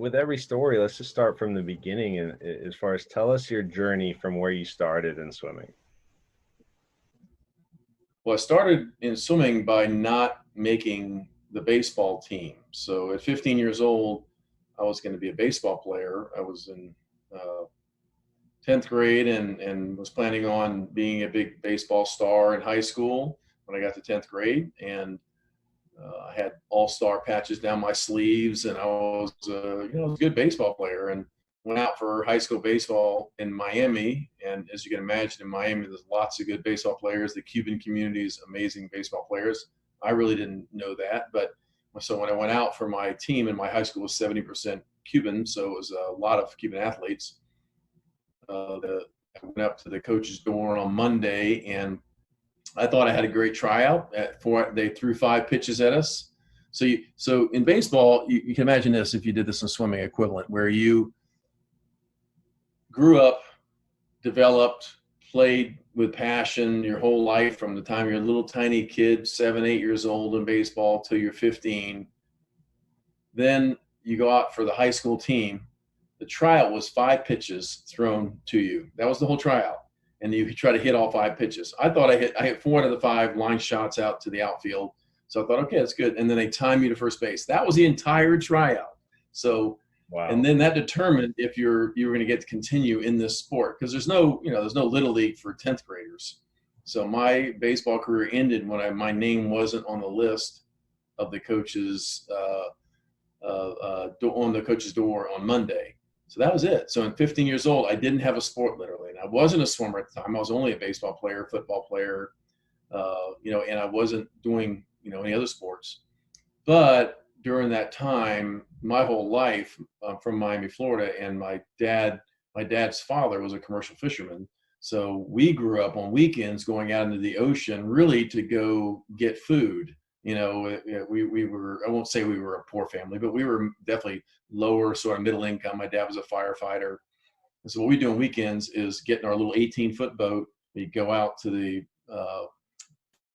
With every story, let's just start from the beginning. And as far as tell us your journey from where you started in swimming. Well, I started in swimming by not making the baseball team. So at 15 years old, I was going to be a baseball player. I was in uh, 10th grade and was planning on being a big baseball star in high school when I got to 10th grade. And I had all-star patches down my sleeves, and I was, I was a good baseball player. And went out for high school baseball in Miami. And as you can imagine, in Miami, there's lots of good baseball players. The Cuban community is amazing baseball players. I really didn't know that, but so when I went out for my team, and my high school was 70% Cuban, so it was a lot of Cuban athletes. I went up to the coach's door on Monday, and I thought I had a great tryout. They threw 5 pitches at us. So in baseball, you can imagine this if you did this in swimming equivalent, where you grew up, developed, played with passion your whole life from the time you're a little tiny kid, 7, 8 years old in baseball till you're 15. Then you go out for the high school team. The tryout was 5 pitches thrown to you. That was the whole tryout. And you try to hit all 5 pitches. I thought I hit 4 out of the 5 line shots out to the outfield. So I thought, okay, that's good. And then they time you to first base. That was the entire tryout. So, and Wow. then that determined if you're going to get to continue in this sport, because there's no little league for 10th graders. So my baseball career ended when my name wasn't on the list of the coaches on the coach's door on Monday. So that was it. So at 15 years old, I didn't have a sport literally, and I wasn't a swimmer at the time. I was only a baseball player, football player, and I wasn't doing any other sports. But during that time, my whole life, from Miami, Florida, and my dad's father was a commercial fisherman. So we grew up on weekends going out into the ocean, really to go get food. We were, I won't say we were a poor family, but we were definitely lower sort of middle income. My dad was a firefighter. And so what we do on weekends is get in our little 18-foot boat. We go out to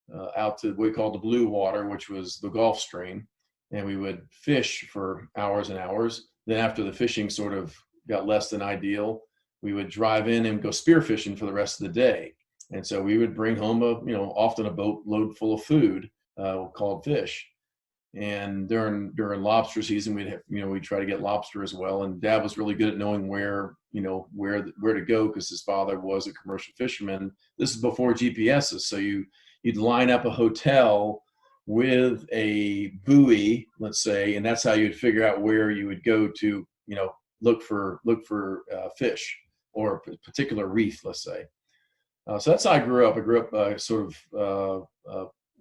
what we called the blue water, which was the Gulf Stream, and we would fish for hours and hours. Then after the fishing sort of got less than ideal, we would drive in and go spearfishing for the rest of the day. And so we would bring home often a boat load full of food, called fish. And during lobster season, we'd try to get lobster as well. And Dad was really good at knowing where to go, because his father was a commercial fisherman. This is before GPSs, so you'd line up a hotel with a buoy, let's say, and that's how you'd figure out where you would go to, look for fish or a particular reef, let's say. So that's how I grew up. I grew up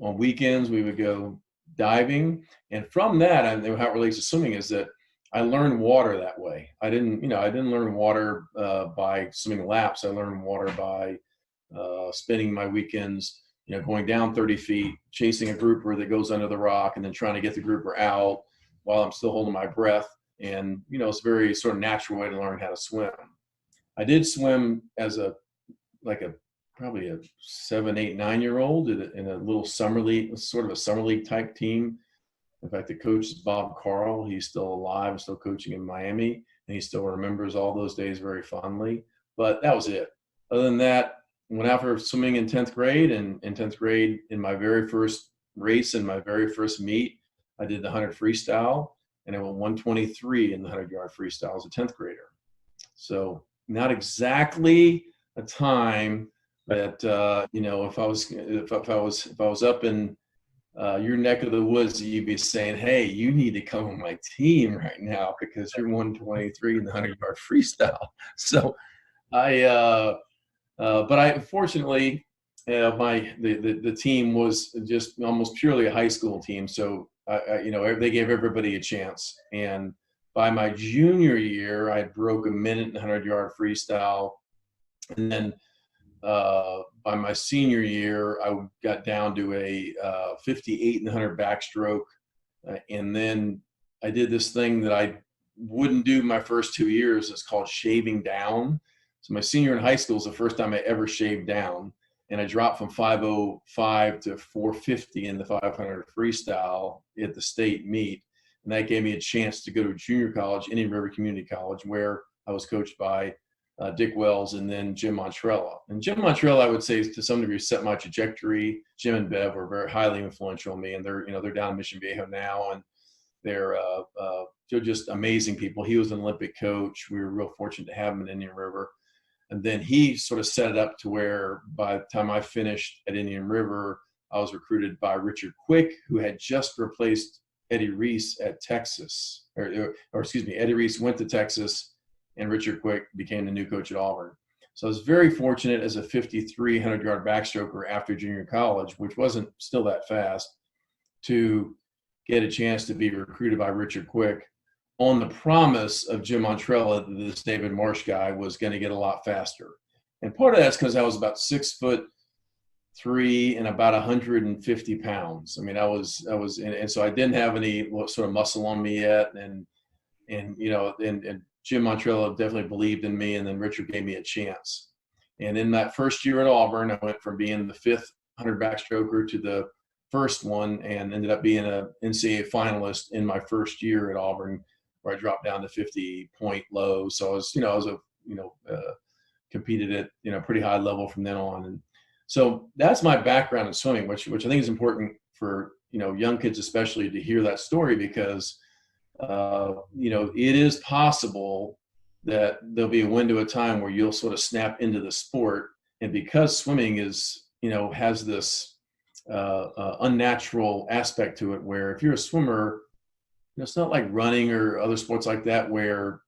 on weekends. We would go diving, and from that, and how it relates to swimming is that I learned water that way. I didn't learn water by swimming laps. I learned water by spending my weekends, going down 30 feet, chasing a grouper that goes under the rock, and then trying to get the grouper out while I'm still holding my breath. And it's a very sort of natural way to learn how to swim. I did swim as probably a 7, 8, 9-year old in a little summer league, sort of a summer league type team. In fact, the coach is Bob Carl. He's still alive, still coaching in Miami, and he still remembers all those days very fondly. But that was it. Other than that, went out for swimming in 10th grade, and in 10th grade, in my very first race and my very first meet, I did the 100 freestyle, and I went 123 in the 100-yard freestyle as a 10th grader. So not exactly a time that if I was up in your neck of the woods, you'd be saying, "Hey, you need to come on my team right now because you're 123 in the 100-yard freestyle." So but I fortunately, the team was just almost purely a high school team, so they gave everybody a chance. And by my junior year, I broke a minute in the 100-yard freestyle, and then by my senior year, I got down to a 58 in the 100 backstroke, and then I did this thing that I wouldn't do my first 2 years. It's called shaving down. So my senior in high school is the first time I ever shaved down, and I dropped from 505 to 450 in the 500 freestyle at the state meet. And that gave me a chance to go to junior college, Indian River Community College, where I was coached by Dick Wells and then Jim Montrella. And Jim Montrella, I would say, to some degree, set my trajectory. Jim and Bev were very highly influential on me, and they're down in Mission Viejo now, and they're just amazing people. He was an Olympic coach. We were real fortunate to have him in Indian River. And then he sort of set it up to where by the time I finished at Indian River, I was recruited by Richard Quick, who had just replaced Eddie Reese at Texas. Or excuse me, Eddie Reese went to Texas, and Richard Quick became the new coach at Auburn. So I was very fortunate as a 5,300-yard backstroker after junior college, which wasn't still that fast, to get a chance to be recruited by Richard Quick on the promise of Jim Montrella that this David Marsh guy was going to get a lot faster. And part of that's because I was about 6'3" and about 150 pounds. I mean, and so I didn't have any sort of muscle on me yet. And Jim Montrella definitely believed in me, and then Richard gave me a chance. And in that first year at Auburn, I went from being the 5th 100 backstroker to the first one, and ended up being a NCAA finalist in my first year at Auburn, where I dropped down to 50-point low. So I was competed at pretty high level from then on. And so that's my background in swimming, which I think is important for young kids especially to hear that story, because it is possible that there'll be a window of time where you'll sort of snap into the sport. And because swimming is, has this unnatural aspect to it, where if you're a swimmer, it's not like running or other sports like that, where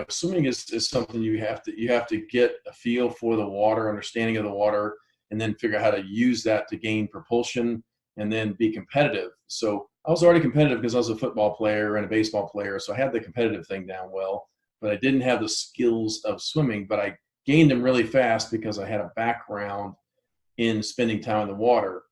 swimming is something you have to get a feel for the water, understanding of the water, and then figure out how to use that to gain propulsion and then be competitive. So I was already competitive because I was a football player and a baseball player, so I had the competitive thing down well, but I didn't have the skills of swimming, but I gained them really fast because I had a background in spending time in the water.